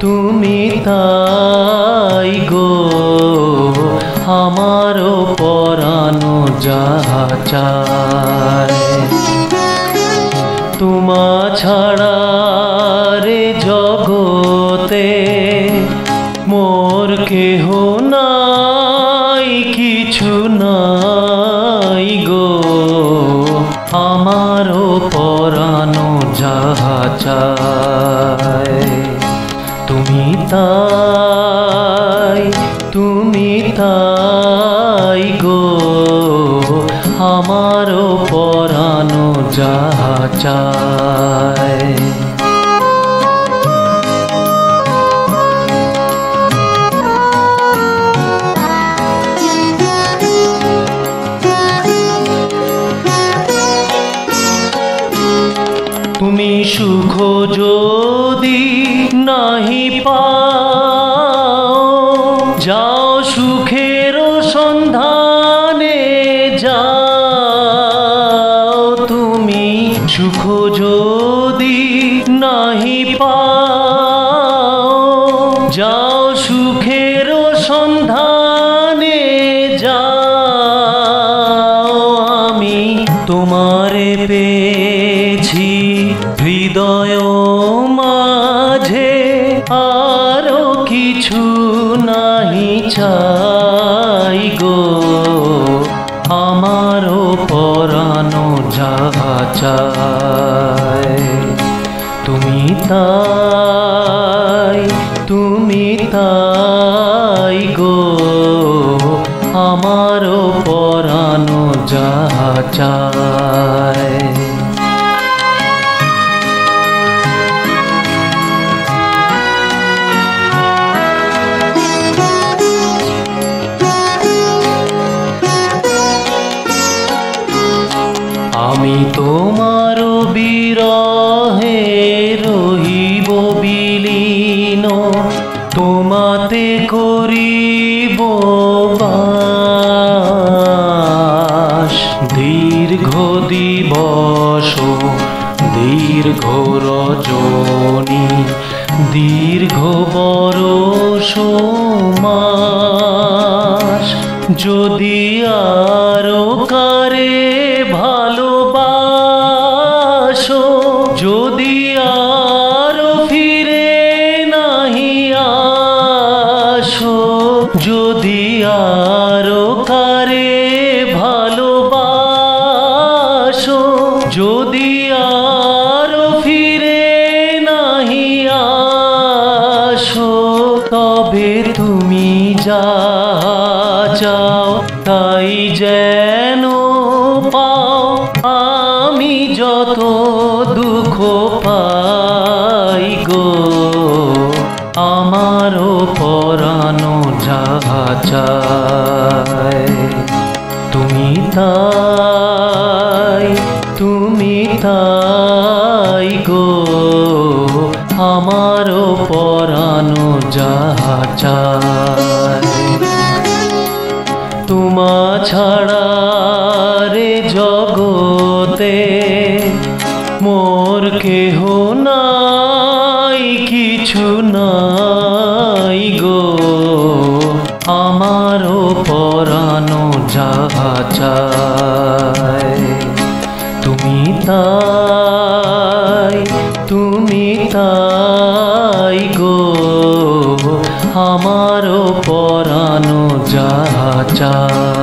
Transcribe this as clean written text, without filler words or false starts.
তুমি তাই গো আমারও পরানো যাহা চায়। তোমা ছাড়া রে জগতে মোর কেহ নাই, কিছু নাই গো আমারও পরানো যাহা চায়। তুমি তাই গো আমারও পরানো যাহা চায়। তুমি সুখ যদি নাহি পাও, যাও সুখের সন্ধানে যাও। তুমি সুখ যদি নাহি পাও, যাও সুখের সন্ধানে যাও। আমি তোমারে পেয়েছি হৃদয় মাঝে, আরো কিছু নাহি চাই গো আমারও পরানো যাহা চায়। তুমি তাই গো আমারও পরানো যাহা চায়। আমি তোমার বিরহে রহিব বিলীন, তোমাতে করিব বাস। দীর্ঘ দিবস দীর্ঘ রজনী, দীর্ঘ বরষ মাস। যদি আরো কারে ভালোবাসো, যদি আরো ফিরে নাহি আসো, যদি আরো কারে ভালোবাসো, যদি আরো ফিরে নাহি আসো, তবে তুমি যা চাও তাই যেন পাও। আমি যত দুঃখ পাই গো আমারও পরানো যাহা চায়। তুমি তাই গো আমারও পরানো যাহা চায়। তোমা ছাড়া রে জগতে মোর কেহ নাই, কিছু নাই গো আমারও পরানো যাহা চায়। তুমি তাই গো আমারও পরানো যাহা চায়।